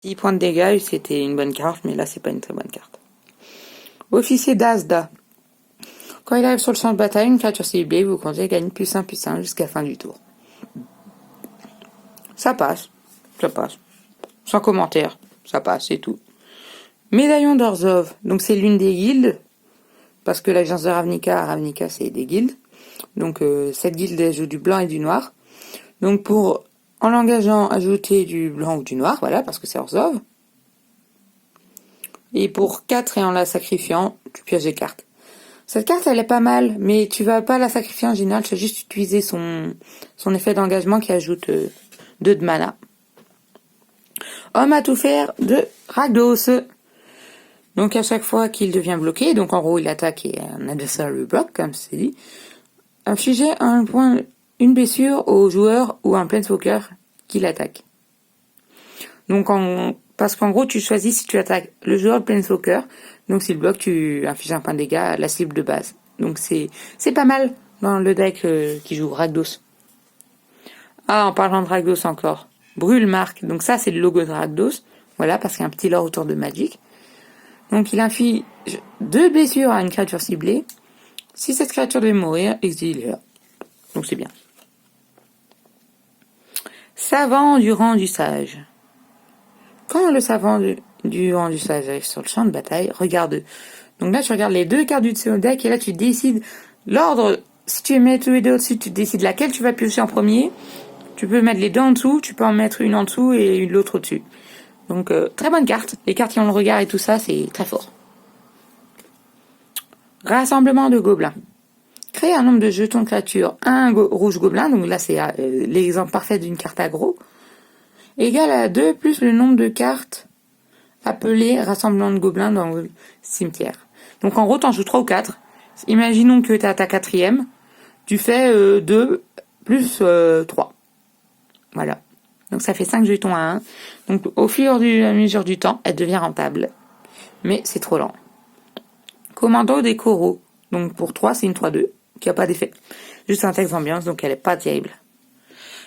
10 points de dégâts, c'était une bonne carte, mais là, c'est pas une très bonne carte. Officier d'Asda. Quand il arrive sur le champ de bataille, une créature ciblée, vous comptez gagne +1/+1 jusqu'à la fin du tour. Ça passe. Sans commentaire. Ça passe, c'est tout. Médaillon d'Orzhov. Donc, c'est l'une des guildes. Parce que l'agence de Ravnica, c'est des guildes. Donc, cette guilde ajoute du blanc et du noir. Donc, en l'engageant, ajouter du blanc ou du noir, voilà, parce que c'est Orzhov. Et pour 4 et en la sacrifiant, tu pioches des cartes. Cette carte, elle est pas mal, mais tu vas pas la sacrifier en général, tu vas juste utiliser son effet d'engagement qui ajoute 2 de mana. Homme à tout faire de Rakdos. Donc à chaque fois qu'il devient bloqué, donc en gros il attaque et un adversaire le bloque, comme c'est dit, infligez une blessure au joueur ou un planeswalker qui l'attaque. Donc parce qu'en gros tu choisis si tu attaques le joueur de planeswalker, donc s'il bloque tu infliges un point de dégâts à la cible de base. Donc c'est pas mal dans le deck qui joue Rakdos. Ah, en parlant de Rakdos encore, Brûle marque, donc ça c'est le logo de Rakdos, voilà, parce qu'il y a un petit lore autour de Magic. Donc il inflige 2 blessures à une créature ciblée. Si cette créature devait mourir, exilez-la. Donc c'est bien. Savant du rang du sage. Quand le savant du rang du sage arrive sur le champ de bataille, regarde. Donc là tu regardes les 2 cartes du dessus deck et là tu décides l'ordre. Si tu mets tous les 2 au-dessus, tu décides laquelle tu vas piocher en premier. Tu peux mettre les 2 en dessous, tu peux en mettre une en dessous et l'autre au-dessus. Donc très bonne carte. Les cartes qui ont le regard et tout ça, c'est très fort. Rassemblement de gobelins. Créer un nombre de jetons de créatures, un rouge gobelin, donc là c'est l'exemple parfait d'une carte aggro, égal à 2 plus le nombre de cartes appelées rassemblement de gobelins dans le cimetière. Donc en gros t'en joues 3 ou 4. Imaginons que tu as ta 4e, tu fais 2 plus 3. Voilà. Donc ça fait 5 jetons à 1. Donc au fur et à mesure du temps, elle devient rentable. Mais c'est trop lent. Commando des coraux. Donc pour 3, c'est une 3-2, qui n'a pas d'effet. Juste un texte d'ambiance, donc elle est pas terrible.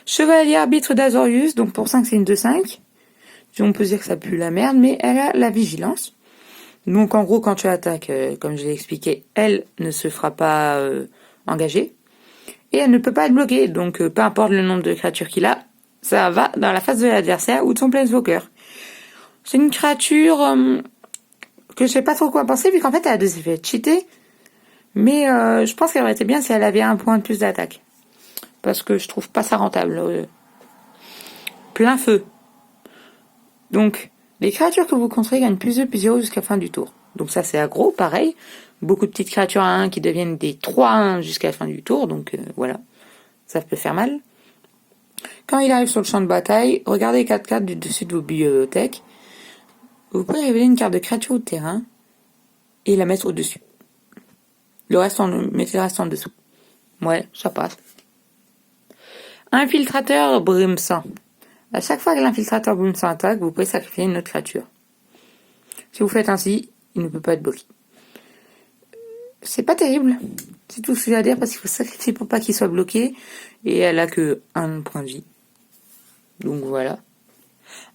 Chevalier arbitre d'Azorius, donc pour 5, c'est une 2-5. On peut dire que ça pue la merde, mais elle a la vigilance. Donc en gros, quand tu attaques, comme je l'ai expliqué, elle ne se fera pas engager. Et elle ne peut pas être bloquée, donc peu importe le nombre de créatures qu'il a, ça va dans la face de l'adversaire ou de son planeswalker. C'est une créature que je sais pas trop quoi penser, vu qu'en fait elle a 2 effets cheatés. Mais je pense qu'elle aurait été bien si elle avait un point de plus d'attaque. Parce que je trouve pas ça rentable. Plein feu. Donc, les créatures que vous contrôlez gagnent +2, +0 jusqu'à la fin du tour. Donc ça c'est aggro, pareil. Beaucoup de petites créatures à 1 qui deviennent des 3-1 jusqu'à la fin du tour. Donc voilà, ça peut faire mal. Quand il arrive sur le champ de bataille, regardez les 4 cartes du dessus de vos bibliothèques. Vous pouvez révéler une carte de créature ou de terrain et la mettre au-dessus. Mettez le reste en dessous. Ouais, ça passe. Infiltrateur Brimson. À chaque fois que l'infiltrateur Brimson attaque, vous pouvez sacrifier une autre créature. Si vous faites ainsi, il ne peut pas être bloqué. C'est pas terrible. C'est tout ce que j'ai à dire parce qu'il faut sacrifier pour pas qu'il soit bloqué. Et elle a que 1 point de vie. Donc voilà.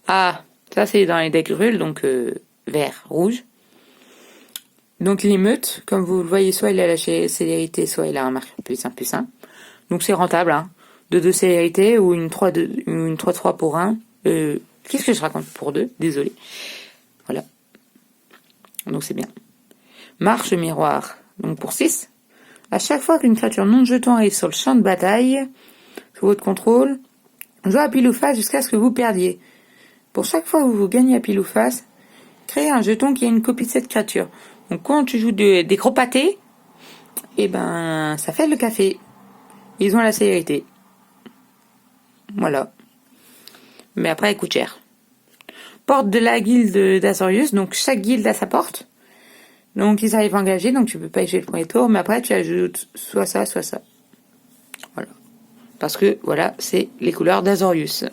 Ah, ça c'est dans les decks rules, donc vert, rouge. Donc l'émeute, comme vous le voyez, soit il a la célérité, soit il a un marqueur +1/+1. Donc c'est rentable, hein. De 2 célérité ou une 3/3 pour 1. Qu'est-ce que je raconte pour 2? Désolé. Voilà. Donc c'est bien. Marche miroir. Donc pour 6. À chaque fois qu'une créature non jeton arrive sur le champ de bataille, sous votre contrôle, jouez à pile ou face jusqu'à ce que vous perdiez. Pour chaque fois que vous gagnez à pile ou face, créez un jeton qui a une copie de cette créature. Donc quand tu joues des gros pâtés, et ben ça fait le café. Ils ont la célérité. Voilà. Mais après, elle coûte cher. Porte de la guilde d'Azorius. Donc chaque guilde a sa porte. Donc ils arrivent engagés, donc tu peux pas y jouer le premier tour. Mais après, tu ajoutes soit ça, soit ça. Voilà. Parce que, voilà, c'est les couleurs d'Azorius.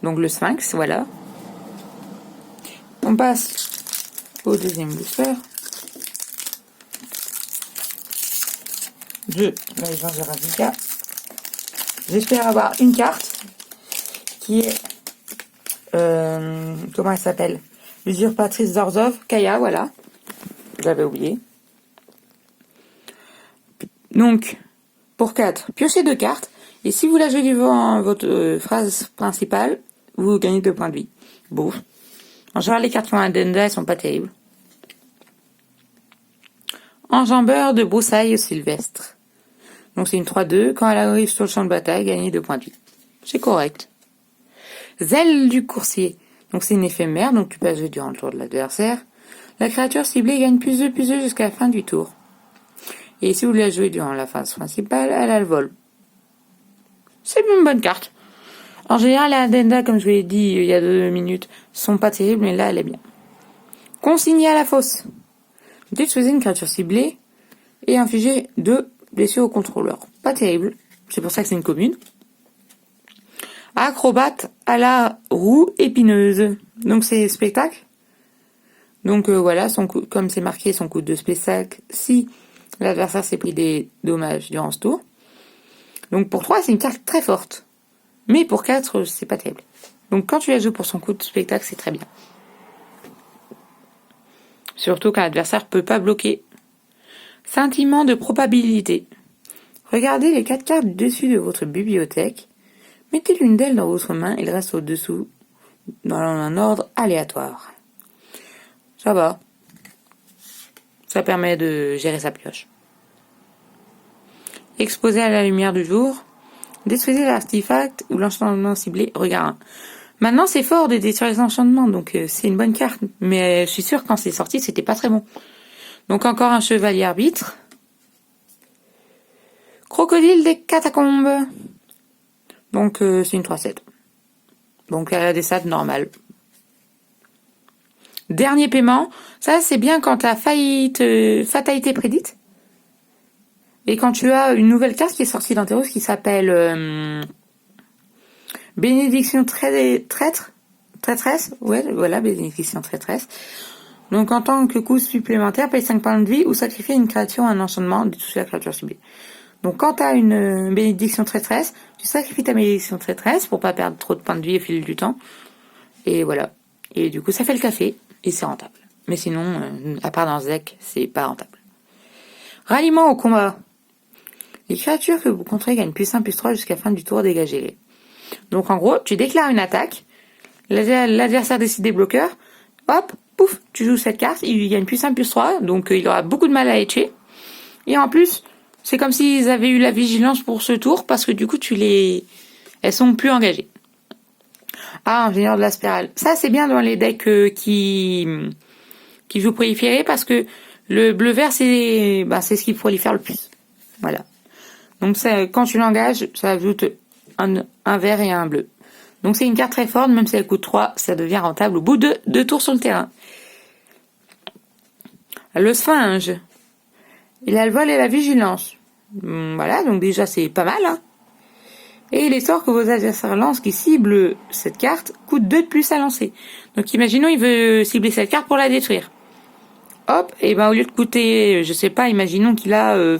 Donc le Sphinx, voilà. On passe au deuxième booster. De l'agence de Ravnica. J'espère avoir une carte qui est Comment elle s'appelle? L'usurpatrice d'Orzhov, Kaya, voilà. J'avais oublié. Donc, pour 4, piochez 2 cartes. Et si vous la jouez devant votre phrase principale, vous gagnez 2 points de vie. Bon. En général, les cartes qui ont un addenda, elles sont pas terribles. Enjambeur de broussailles sylvestre. Donc c'est une 3-2. Quand elle arrive sur le champ de bataille, gagnez 2 points de vie. C'est correct. Zèle du coursier. Donc c'est une éphémère, donc tu peux jouer durant le tour de l'adversaire. La créature ciblée gagne +2 jusqu'à la fin du tour. Et si vous la jouez durant la phase principale, elle a le vol. C'est une bonne carte. En général, les addenda, comme je vous l'ai dit il y a 2 minutes, sont pas terribles, mais là, elle est bien. Consigné à la fosse. Détruisez une créature ciblée et infligez 2 blessures au contrôleur. Pas terrible. C'est pour ça que c'est une commune. Acrobate à la roue épineuse. Donc c'est spectacle. Donc voilà, comme c'est marqué, son coup de spectacle, si l'adversaire s'est pris des dommages durant ce tour. Donc pour 3, c'est une carte très forte. Mais pour 4, c'est pas terrible. Donc quand tu la joues pour son coup de spectacle, c'est très bien. Surtout quand l'adversaire peut pas bloquer. Sentiment de probabilité. Regardez les 4 cartes du dessus de votre bibliothèque. Mettez l'une d'elles dans votre main et le reste au-dessous dans un ordre aléatoire. Ça va. Ça permet de gérer sa pioche. Exposé à la lumière du jour. Détruisez l'artefact ou l'enchantement ciblé. Regarde. Maintenant, c'est fort de détruire les enchantements, donc c'est une bonne carte. Mais je suis sûre, quand c'est sorti, c'était pas très bon. Donc encore un chevalier arbitre. Crocodile des catacombes. Donc c'est une 3-7. Donc elle a des stats normales. Dernier paiement. Ça, c'est bien quand t'as fatalité prédite. Et quand tu as une nouvelle carte qui est sortie dans tes roses qui s'appelle Bénédiction traîtresse. Ouais, voilà, bénédiction traîtresse. Donc en tant que coût supplémentaire, paye 5 points de vie ou sacrifie une créature ou un enchantement de toucher la créature ciblée. Donc quand tu as une bénédiction traîtresse, tu sacrifies ta bénédiction traîtresse pour pas perdre trop de points de vie au fil du temps. Et voilà. Et du coup, ça fait le café et c'est rentable. Mais sinon, à part dans ce deck, c'est pas rentable. Ralliement au combat. Les créatures que vous contrôlez gagnent +1/+3 jusqu'à la fin du tour, dégagez-les. Donc en gros, tu déclares une attaque, l'adversaire décide des bloqueurs, hop, pouf, tu joues cette carte, il gagne +1/+3, donc il aura beaucoup de mal à etcher. Et en plus, c'est comme s'ils avaient eu la vigilance pour ce tour, parce que du coup, elles sont plus engagées. Ah, ingénieur de la spirale. Ça, c'est bien dans les decks qui jouent proliférer, parce que le bleu-vert, c'est ce qu'il prolifère le plus. Voilà. Donc quand tu l'engages, ça ajoute un vert et un bleu. Donc c'est une carte très forte, même si elle coûte 3, ça devient rentable au bout de 2 tours sur le terrain. Le sphinge. Il a le vol et la vigilance. Voilà, donc déjà c'est pas mal. Hein. Et les sorts que vos adversaires lancent qui ciblent cette carte coûtent 2 de plus à lancer. Donc imaginons il veut cibler cette carte pour la détruire. Hop, et au lieu de coûter, je sais pas, imaginons qu'il a...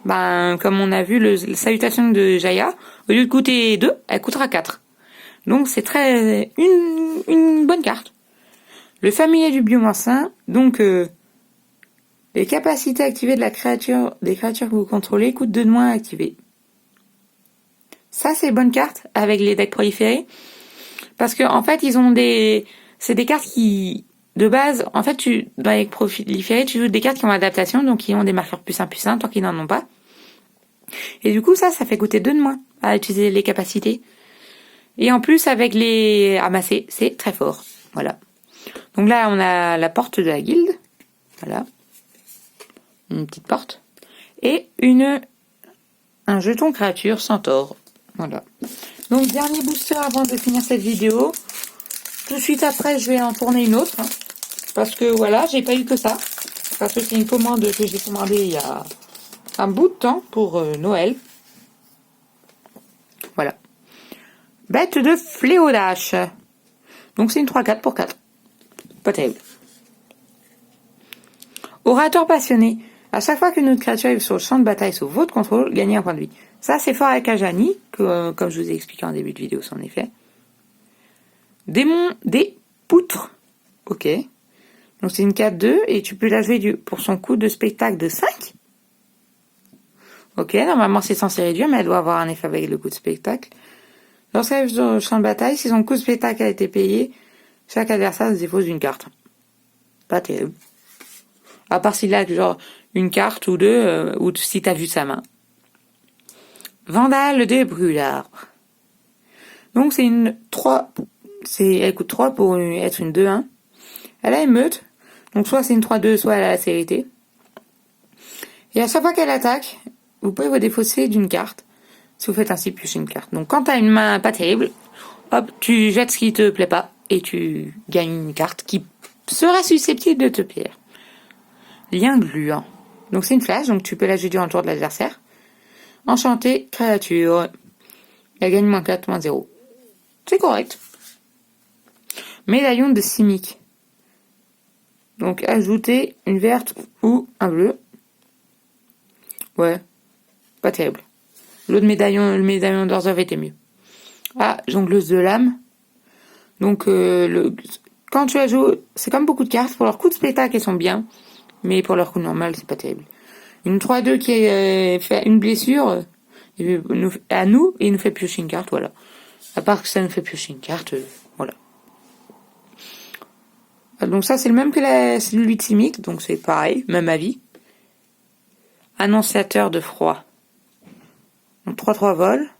comme on a vu la salutation de Jaya, au lieu de coûter 2, elle coûtera 4. Donc c'est une bonne carte. Le familier du biomancin, donc les capacités activées des créatures que vous contrôlez coûtent 2 de moins à activer. Ça c'est bonne carte avec les decks proliférés, parce que en fait c'est des cartes qui de base, en fait dans les proliférés tu joues des cartes qui ont adaptation, donc qui ont des marqueurs +1/+1 tant qu'ils n'en ont pas. Et du coup ça fait coûter 2 de moins à utiliser les capacités. Et en plus avec les amassés, c'est très fort. Voilà. Donc là on a la porte de la guilde. Voilà. Une petite porte. Et un jeton créature centaure. Voilà. Donc dernier booster avant de finir cette vidéo. Tout de suite après je vais en tourner une autre. Parce que voilà, j'ai pas eu que ça. Parce que c'est une commande que j'ai commandée il y a un bout de temps pour Noël. Voilà. Bête de fléaudache. Donc c'est une 3-4 pour 4. Pas terrible. Orateur passionné. À chaque fois qu'une autre créature arrive sur le champ de bataille sous votre contrôle, gagnez un point de vie. Ça c'est fort avec Ajani, comme je vous ai expliqué en début de vidéo, son effet. Démon des poutres. Ok. Donc c'est une 4-2 et tu peux la jouer pour son coup de spectacle de 5. Ok, normalement c'est censé réduire, mais elle doit avoir un effet avec le coup de spectacle. Lorsqu'elle arrive sur le champ de bataille, si son coup de spectacle a été payé, chaque adversaire se dépose une carte. Pas terrible. À part s'il a genre une carte ou deux, ou si t'as vu sa main. Vandale de Brûlard. Donc c'est une 3. Elle coûte 3 pour être une 2-1. Elle a émeute. Donc soit c'est une 3-2, soit elle a la sévérité. Et à chaque fois qu'elle attaque, vous pouvez vous défausser d'une carte. Si vous faites ainsi, piocher une carte. Donc quand t'as une main pas terrible, hop, tu jettes ce qui te plaît pas et tu gagnes une carte qui sera susceptible de te plaire. Lien gluant. Donc c'est une flash, donc tu peux la jouer durant le tour de l'adversaire. Enchanté, créature. Elle gagne -4, -0. C'est correct. Médaillon de Simic. Donc ajouter une verte ou un bleu. Ouais, pas terrible. L'autre médaillon, le médaillon d'Orzhov était mieux. Ah, jongleuse de lame. Donc quand tu la joues, c'est comme beaucoup de cartes. Pour leur coup de spectacle, elles sont bien. Mais pour leur coup normal, c'est pas terrible. Une 3-2 qui fait une blessure à nous et il nous fait piocher une carte, voilà. À part que ça nous fait piocher une carte, voilà. Donc ça c'est le même que celui de Simic, donc c'est pareil, même avis. Annonciateur de froid. Donc 3-3 vol.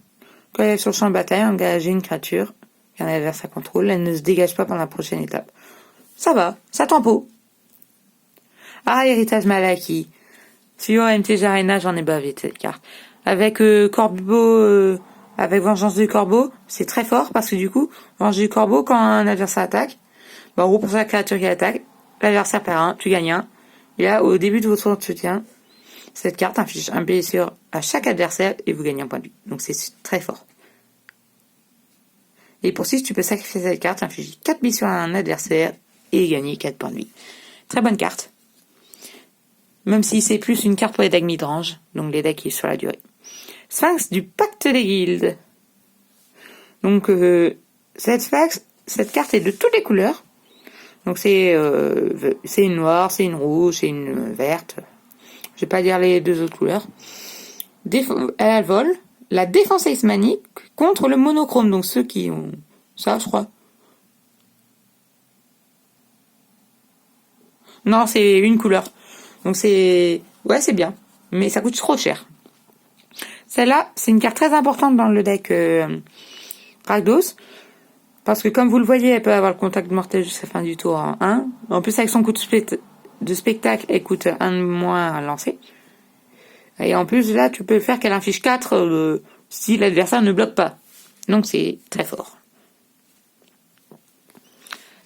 Quand elle est sur le champ de bataille, engagez une créature qu'un adversaire contrôle, elle ne se dégage pas pendant la prochaine étape. Ça va, ça tempo. Ah, héritage mal acquis. Sur MTG Arena, j'en ai bavé de cette carte. Avec Corbeau, avec Vengeance du Corbeau, c'est très fort parce que du coup, Vengeance du Corbeau, quand un adversaire attaque, en gros pour chaque créature qui attaque, l'adversaire perd 1, tu gagnes 1. Et là, au début de votre tour de soutien, cette carte inflige un blessure à chaque adversaire et vous gagnez un point de vie. Donc c'est très fort. Et pour 6, tu peux sacrifier cette carte, infliger 4 blessures à un adversaire et gagner 4 points de vie. Très bonne carte. Même si c'est plus une carte pour les decks midrange, donc les decks qui sont sur la durée. Sphinx du Pacte des Guildes. Donc cette carte est de toutes les couleurs. Donc c'est une noire, c'est une rouge, c'est une verte. Je vais pas dire les deux autres couleurs. Elle a le vol. La défense Ace Manic contre le monochrome. Donc ceux qui ont ça, je crois. Non, c'est une couleur. Donc c'est bien. Mais ça coûte trop cher. Celle-là, c'est une carte très importante dans le deck Rakdos. Parce que comme vous le voyez, elle peut avoir le contact mortel jusqu'à la fin du tour en 1. En plus, avec son coup de spectacle, elle coûte 1 de moins à lancer. Et en plus, là, tu peux faire qu'elle inflige 4 si l'adversaire ne bloque pas. Donc, c'est très fort.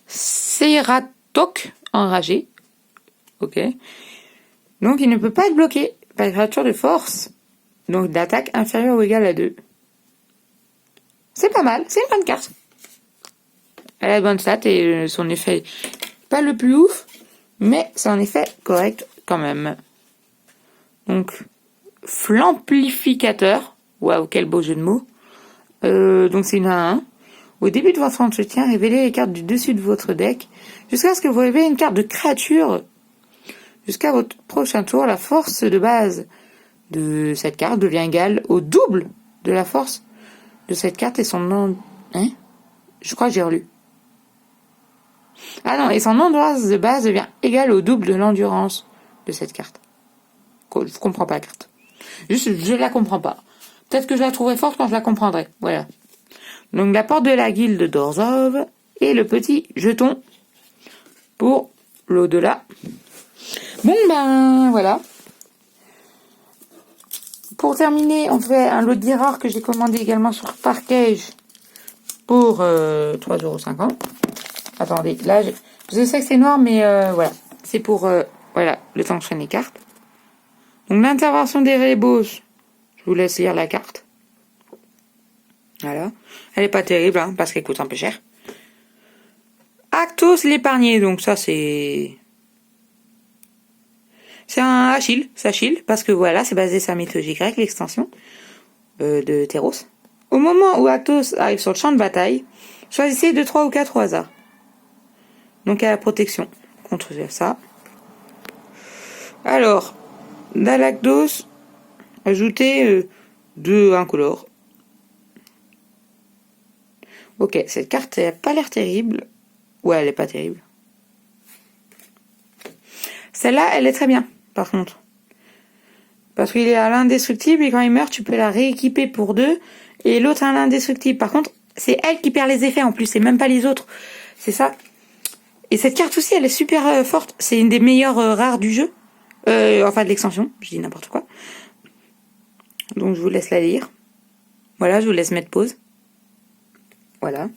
Ceratok enragé. Ok. Donc, il ne peut pas être bloqué par une créature de force. Donc, d'attaque inférieure ou égale à 2. C'est pas mal. C'est une bonne carte. Elle a de bonnes stats et son effet, pas le plus ouf, mais c'est un effet correct quand même. Donc, Flamplificateur. Waouh, quel beau jeu de mots. Donc c'est une 1-1. Au début de votre entretien, révélez les cartes du dessus de votre deck jusqu'à ce que vous révélez une carte de créature. Jusqu'à votre prochain tour, la force de base de cette carte devient égale au double de la force de cette carte et son nom... Hein? Je crois que j'ai relu. Ah non, et son endurance de base devient égal au double de l'endurance de cette carte. Je comprends pas la carte. Juste, je la comprends pas. Peut-être que je la trouverai forte quand je la comprendrai. Voilà. Donc la porte de la guilde d'Orzhov et le petit jeton pour l'au-delà. Bon ben voilà. Pour terminer, on fait un lot de rare que j'ai commandé également sur Parkage pour 3,50€. Attendez, là je sais que c'est noir mais voilà. C'est pour voilà, le temps que je prenne les cartes. Donc l'intervention des rébauches, je vous laisse lire la carte. Voilà. Elle est pas terrible, hein, parce qu'elle coûte un peu cher. Actos l'épargné, donc ça c'est un Achille, c'est Achille, parce que voilà, c'est basé sur la mythologie grecque, l'extension de Théros. Au moment où Actos arrive sur le champ de bataille, Choisissez 2, 3 ou 4 au hasard. Donc à la protection contre ça. Alors, Dalacdos, ajoutez 2 incolores. Ok, cette carte n'a pas l'air terrible. Ouais, elle est pas terrible. Celle-là, elle est très bien, par contre. Parce qu'il est à l'indestructible et quand il meurt, tu peux la rééquiper pour 2 et l'autre à l'indestructible. Par contre, c'est elle qui perd les effets en plus, c'est même pas les autres. C'est ça. Et cette carte aussi, elle est super forte. C'est une des meilleures rares du jeu. Enfin, de l'extension. Je dis n'importe quoi. Donc, je vous laisse la lire. Voilà, je vous laisse mettre pause. Voilà.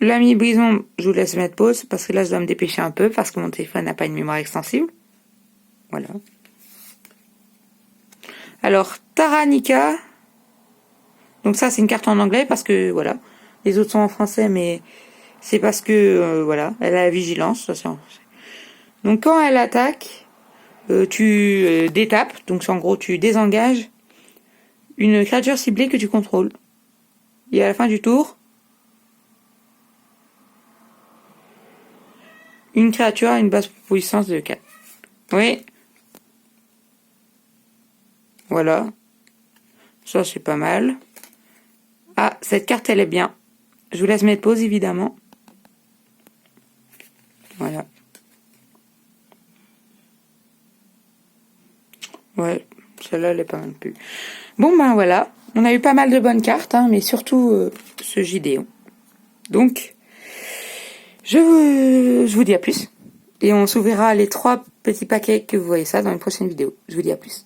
L'ami Brison, je vous laisse mettre pause parce que là, je dois me dépêcher un peu parce que mon téléphone n'a pas une mémoire extensible. Voilà. Alors, Taranika. Donc ça, c'est une carte en anglais parce que, voilà. Les autres sont en français, mais c'est parce que, voilà, elle a la vigilance. Ça, c'est en français. Donc, quand elle attaque, tu détapes. Donc, en gros, tu désengages une créature ciblée que tu contrôles. Et à la fin du tour, une créature a une base puissance de 4. Oui. Voilà. Ça, c'est pas mal. Ah, cette carte, elle est bien. Je vous laisse mettre pause, évidemment. Voilà. Ouais, celle-là, elle est pas mal plus. Bon, ben voilà. On a eu pas mal de bonnes cartes, hein, mais surtout ce Gideon. Donc, je vous dis à plus. Et on s'ouvrira les 3 petits paquets que vous voyez ça dans une prochaine vidéo. Je vous dis à plus.